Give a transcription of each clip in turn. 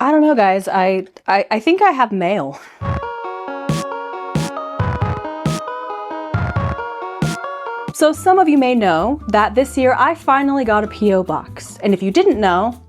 I don't know, guys. I think I have mail. So some of you may know that this year I finally got a P.O. box. And if you didn't know,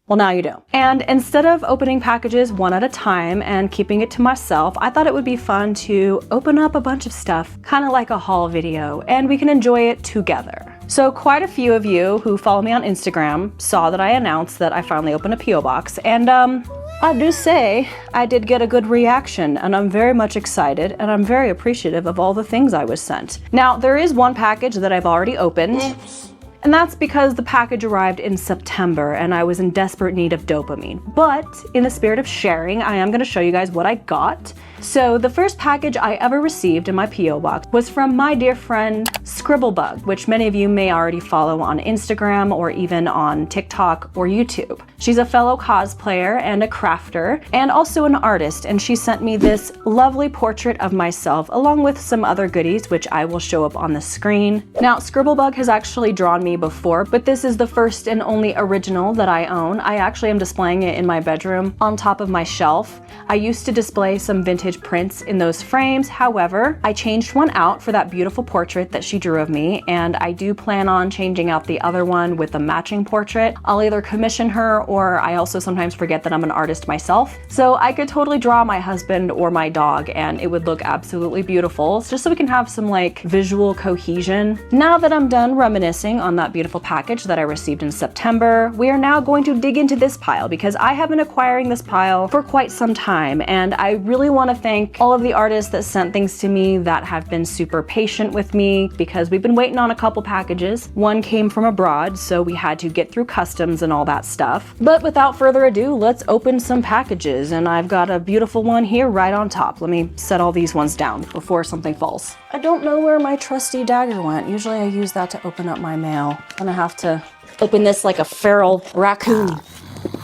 well, now you do. And instead of opening packages one at a time and keeping it to myself, I thought it would be fun to open up a bunch of stuff, kind of like a haul video, and we can enjoy it together. So quite a few of you who follow me on Instagram saw that I announced that I finally opened a P.O. box, and I do say I did get a good reaction, and I'm very much excited, and I'm very appreciative of all the things I was sent. Now, there is one package that I've already opened. Oops. And that's because the package arrived in September and I was in desperate need of dopamine. But in the spirit of sharing, I am gonna show you guys what I got. So the first package I ever received in my P.O. box was from my dear friend Scribble Bug, which many of you may already follow on Instagram or even on TikTok or YouTube. She's a fellow cosplayer and a crafter and also an artist, and she sent me this lovely portrait of myself along with some other goodies which I will show up on the screen. Now, Scribble Bug has actually drawn me before, but this is the first and only original that I own. I actually am displaying it in my bedroom on top of my shelf. I used to display some vintage prints in those frames. However, I changed one out for that beautiful portrait that she drew of me, and I do plan on changing out the other one with a matching portrait. I'll either commission her, or I also sometimes forget that I'm an artist myself. So I could totally draw my husband or my dog and it would look absolutely beautiful, just so we can have some like visual cohesion. Now that I'm done reminiscing on that beautiful package that I received in September, we are now going to dig into this pile because I have been acquiring this pile for quite some time, and I really want to thank all of the artists that sent things to me that have been super patient with me because we've been waiting on a couple packages. One came from abroad, so we had to get through customs and all that stuff. But without further ado, let's open some packages, and I've got a beautiful one here right on top. Let me set all these ones down before something falls. I don't know where my trusty dagger went. Usually I use that to open up my mail. I'm gonna have to open this like a feral raccoon.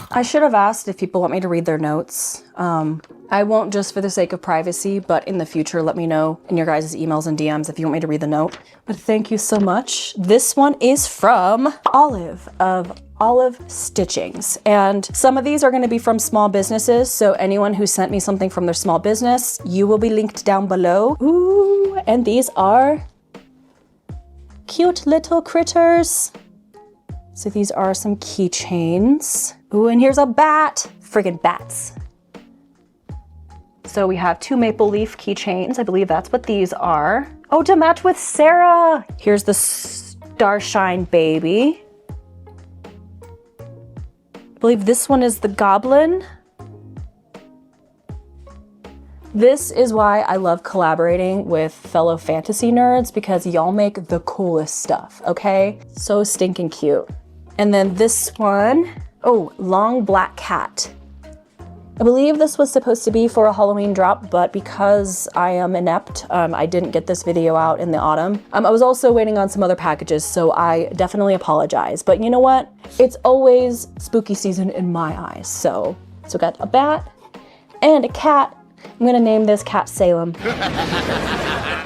I should have asked if people want me to read their notes. I won't, just for the sake of privacy, but in the future, let me know in your guys' emails and DMs if you want me to read the note. But thank you so much. This one is from Olive of Olive Stitchlings. And some of these are gonna be from small businesses, so anyone who sent me something from their small business, you will be linked down below. Ooh, and these are cute little critters. So these are some keychains. Ooh, and here's a bat. Friggin' bats. So we have 2 maple leaf keychains. I believe that's what these are. Oh, to match with Sarah. Here's the Starshine baby. I believe this one is the goblin. This is why I love collaborating with fellow fantasy nerds, because y'all make the coolest stuff, okay? So stinking cute. And then this one, oh, long black cat. I believe this was supposed to be for a Halloween drop, but because I am inept, I didn't get this video out in the autumn. I was also waiting on some other packages, so I definitely apologize. But you know what? It's always spooky season in my eyes. So got a bat and a cat. I'm gonna name this Cat Salem.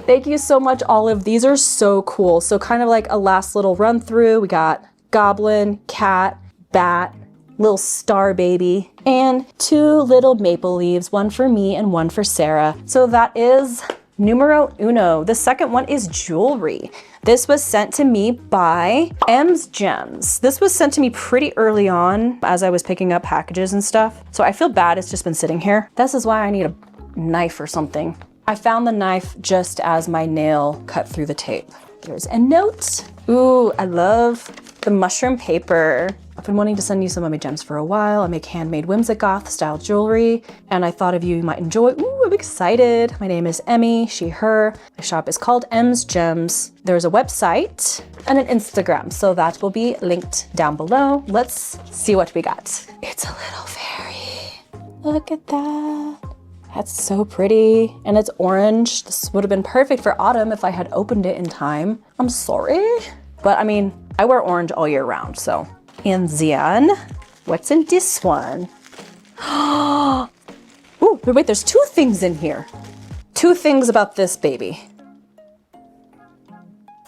Thank you so much, Olive. These are so cool. So kind of like a last little run through. We got goblin, cat, bat, little star baby, and 2 little maple leaves, one for me and one for Sarah. So that is numero uno. The second one is jewelry. This was sent to me by Ems Gems. This was sent to me pretty early on as I was picking up packages and stuff. So I feel bad it's just been sitting here. This is why I need a knife or something. I found the knife just as my nail cut through the tape. There's a note. Ooh, I love the mushroom paper. I've been wanting to send you some of my gems for a while. I make handmade Whimsic goth style jewelry, and I thought of you might enjoy. Ooh, I'm excited. My name is Emmy, she, her. My shop is called Ems Gems. There's a website and an Instagram, so that will be linked down below. Let's see what we got. It's a little fairy. Look at that. That's so pretty, and it's orange. This would have been perfect for autumn if I had opened it in time. I'm sorry, but I mean, I wear orange all year round, so. And then, what's in this one? Oh, wait, there's 2 things in here. 2 things about this baby.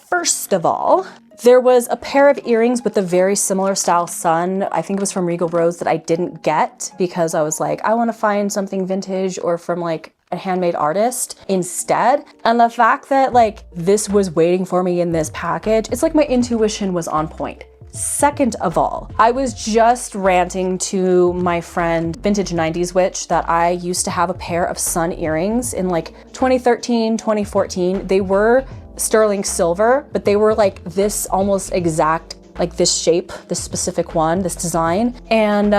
First of all, There was a pair of earrings with a very similar style sun. I think it was from Regal Rose that I didn't get because I was like, I want to find something vintage or from like a handmade artist instead. And the fact that like this was waiting for me in this package, it's like my intuition was on point. Second of all, I was just ranting to my friend Vintage 90s Witch that I used to have a pair of sun earrings in like 2013, 2014. They were sterling silver, but they were like this almost exact, like this shape, this specific one, this design. And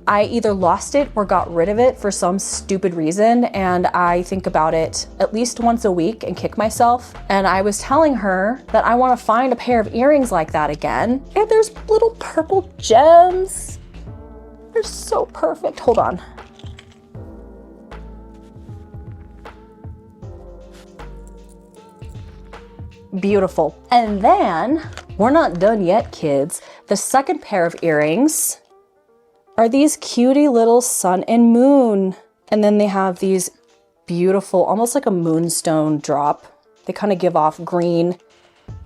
I either lost it or got rid of it for some stupid reason. And I think about it at least once a week and kick myself. And I was telling her that I want to find a pair of earrings like that again. And there's little purple gems. They're so perfect. Hold on. Beautiful. And then, we're not done yet, kids. The second pair of earrings are these cutie little sun and moon. And then they have these beautiful, almost like a moonstone drop. They kind of give off green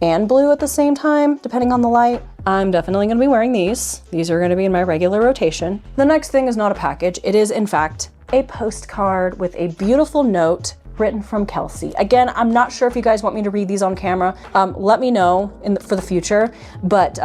and blue at the same time, depending on the light. I'm definitely gonna be wearing these. These are gonna be in my regular rotation. The next thing is not a package. It is, in fact, a postcard with a beautiful note written from Kelsey. Again, I'm not sure if you guys want me to read these on camera. Let me know for the future, but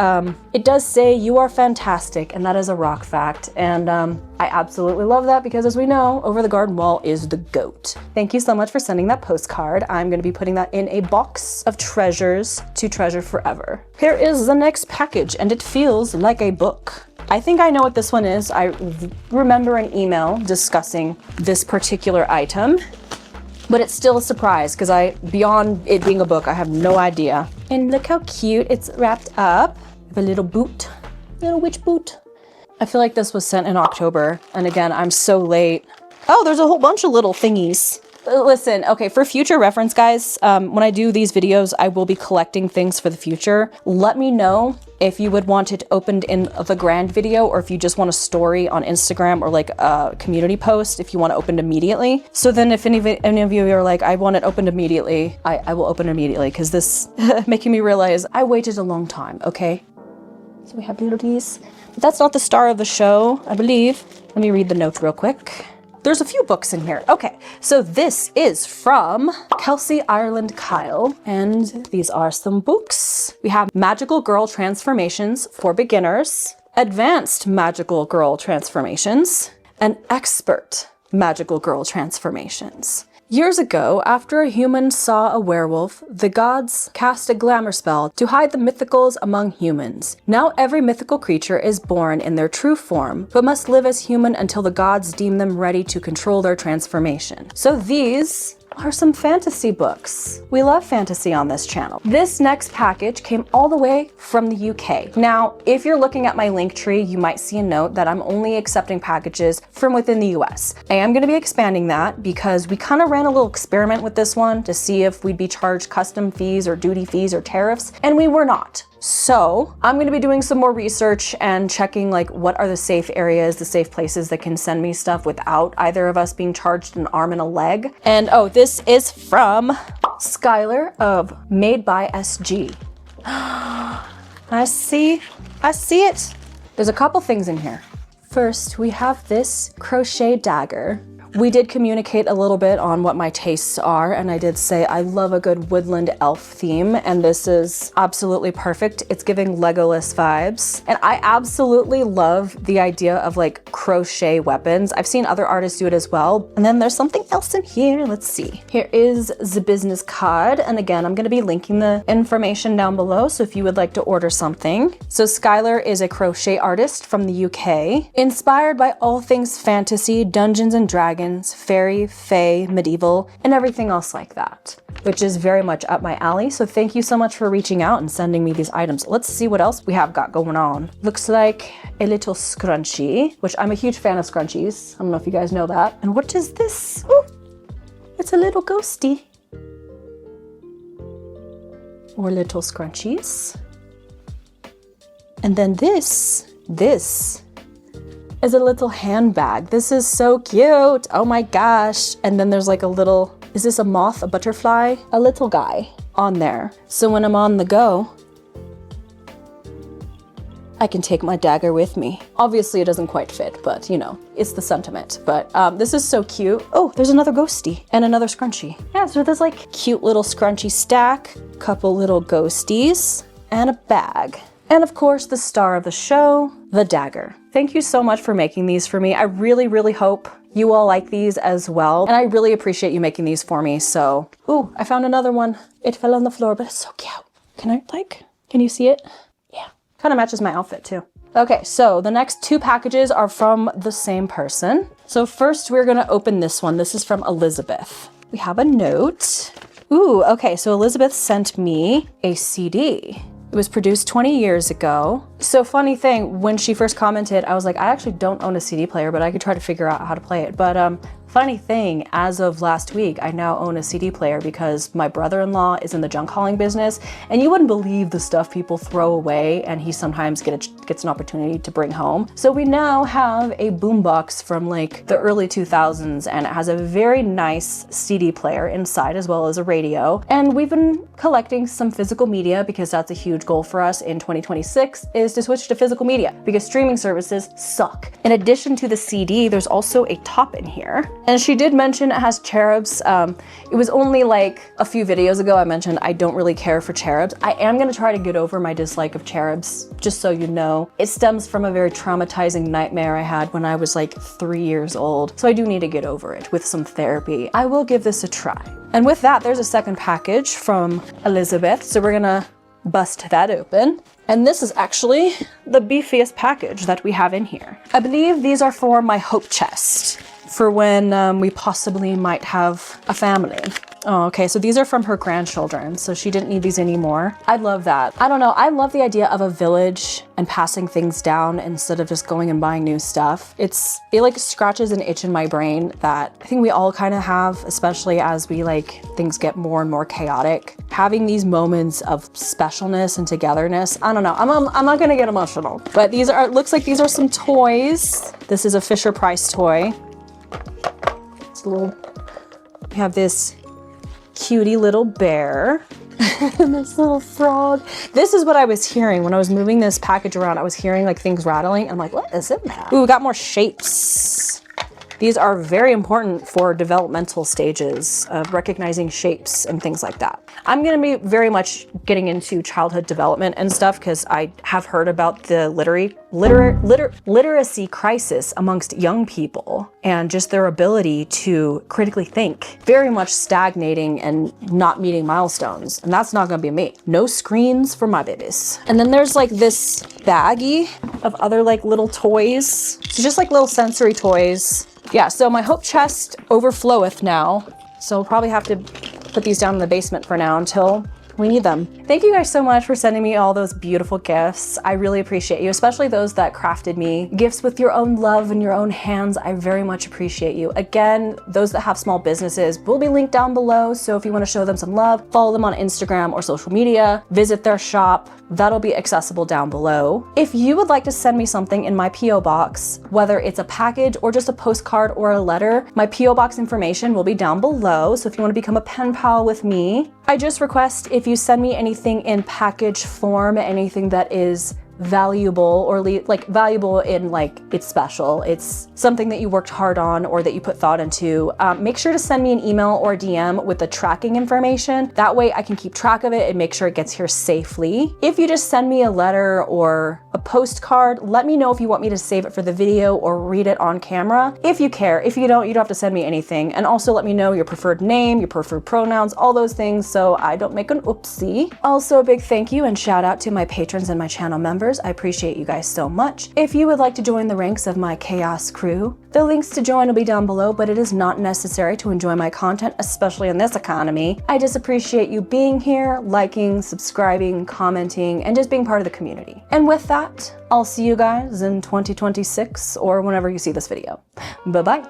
it does say, "You are fantastic," and that is a rock fact. And I absolutely love that because, as we know, Over the Garden Wall is the GOAT. Thank you so much for sending that postcard. I'm gonna be putting that in a box of treasures to treasure forever. Here is the next package, and it feels like a book. I think I know what this one is. I remember an email discussing this particular item. But it's still a surprise because beyond it being a book, I have no idea. And look how cute it's wrapped up with a little boot, little witch boot. I feel like this was sent in October. And again, I'm so late. Oh, there's a whole bunch of little thingies. Listen, okay, for future reference, guys, when I do these videos, I will be collecting things for the future. Let me know if you would want it opened in the grand video, or if you just want a story on Instagram or like a community post, if you want it opened immediately. So then if any of you are like, I want it opened immediately, I will open immediately, because this making me realize I waited a long time, okay? So we have these. But that's not the star of the show, I believe. Let me read the note real quick. There's a few books in here. Okay, so this is from Kelsey Ireland Kyle, and these are some books. We have Magical Girl Transformations for Beginners, Advanced Magical Girl Transformations, and Expert Magical Girl Transformations. Years ago, after a human saw a werewolf, the gods cast a glamour spell to hide the mythicals among humans. Now every mythical creature is born in their true form, but must live as human until the gods deem them ready to control their transformation. So these are some fantasy books. We love fantasy on this channel. This next package came all the way from the UK. Now, if you're looking at my link tree, you might see a note that I'm only accepting packages from within the US. I am gonna be expanding that because we kind of ran a little experiment with this one to see if we'd be charged custom fees or duty fees or tariffs, and we were not. So I'm going to be doing some more research and checking like what are the safe areas, the safe places that can send me stuff without either of us being charged an arm and a leg. And oh, this is from Skylar of Made by SG. I see it. There's a couple things in here. First, we have this crochet dagger. We did communicate a little bit on what my tastes are, and I did say I love a good woodland elf theme, and this is absolutely perfect. It's giving Legolas vibes. And I absolutely love the idea of like crochet weapons. I've seen other artists do it as well. And then there's something else in here. Let's see. Here is the business card. And again, I'm gonna be linking the information down below, so if you would like to order something. So Skylar is a crochet artist from the UK, inspired by all things fantasy, Dungeons and Dragons, fairy, fae, medieval, and everything else like that, which is very much up my alley. So thank you so much for reaching out and sending me these items. Let's see what else we have got going on. Looks like a little scrunchie, which I'm a huge fan of scrunchies. I don't know if you guys know that. And what is this? Ooh, it's a little ghosty. Or little scrunchies. And then this is a little handbag. This is so cute. Oh my gosh. And then there's like a little, is this a moth, a butterfly? A little guy on there. So when I'm on the go, I can take my dagger with me. Obviously it doesn't quite fit, but you know, it's the sentiment. But this is so cute. Oh, there's another ghostie and another scrunchie. Yeah, so there's like cute little scrunchie stack, couple little ghosties, and a bag. And of course, the star of the show, the dagger. Thank you so much for making these for me. I really, really hope you all like these as well. And I really appreciate you making these for me. So, ooh, I found another one. It fell on the floor, but it's so cute. Can you see it? Yeah, kind of matches my outfit too. Okay, so the next 2 packages are from the same person. So first we're gonna open this one. This is from Elizabeth. We have a note. Ooh, okay, so Elizabeth sent me a CD. It was produced 20 years ago. So funny thing, when she first commented, I was like, I actually don't own a CD player, but I could try to figure out how to play it. But funny thing, as of last week, I now own a CD player because my brother-in-law is in the junk hauling business, and you wouldn't believe the stuff people throw away and he sometimes gets an opportunity to bring home. So we now have a boombox from like the early 2000s, and it has a very nice CD player inside as well as a radio. And we've been collecting some physical media because that's a huge goal for us in 2026 is to switch to physical media because streaming services suck. In addition to the CD, there's also a top in here. And she did mention it has cherubs. It was only like a few videos ago I mentioned I don't really care for cherubs. I am gonna try to get over my dislike of cherubs, just so you know. It stems from a very traumatizing nightmare I had when I was like 3 years old. So I do need to get over it with some therapy. I will give this a try. And with that, there's a second package from Elizabeth. So we're gonna bust that open. And this is actually the beefiest package that we have in here. I believe these are for my hope chest for when we possibly might have a family. Oh, okay, so these are from her grandchildren, so she didn't need these anymore. I love that. I don't know, I love the idea of a village and passing things down instead of just going and buying new stuff. It like scratches an itch in my brain that I think we all kind of have, especially as things get more and more chaotic. Having these moments of specialness and togetherness, I don't know, I'm not gonna get emotional, but these are, it looks like these are some toys. This is a Fisher-Price toy. It's a little, we have this cutie little bear and this little frog. This is what I was hearing when I was moving this package around. I was hearing like things rattling. I'm like, what is in that? Ooh, we got more shapes. These are very important for developmental stages of recognizing shapes and things like that. I'm gonna be very much getting into childhood development and stuff because I have heard about the literacy crisis amongst young people and just their ability to critically think, very much stagnating and not meeting milestones. And that's not gonna be me. No screens for my babies. And then there's like this baggie of other like little toys. It's just like little sensory toys. Yeah, so my hope chest overfloweth now. So we'll probably have to put these down in the basement for now until we need them. Thank you guys so much for sending me all those beautiful gifts. I really appreciate you, especially those that crafted me gifts with your own love and your own hands. I very much appreciate you. Again, those that have small businesses will be linked down below. So if you want to show them some love, follow them on Instagram or social media, visit their shop. That'll be accessible down below. If you would like to send me something in my P.O. box, whether it's a package or just a postcard or a letter, my P.O. box information will be down below. So if you want to become a pen pal with me, I just request if you send me anything in package form, anything that is valuable or valuable in like it's special, it's something that you worked hard on or that you put thought into, make sure to send me an email or DM with the tracking information. That way I can keep track of it and make sure it gets here safely. If you just send me a letter or a postcard, let me know if you want me to save it for the video or read it on camera. If you care. If you don't have to send me anything. And also let me know your preferred name, your preferred pronouns, all those things so I don't make an oopsie. Also a big thank you and shout out to my patrons and my channel members. I appreciate you guys so much. If you would like to join the ranks of my chaos crew, the links to join will be down below, but it is not necessary to enjoy my content, especially in this economy. I just appreciate you being here, liking, subscribing, commenting, and just being part of the community. And with that, I'll see you guys in 2026 or whenever you see this video. Bye-bye.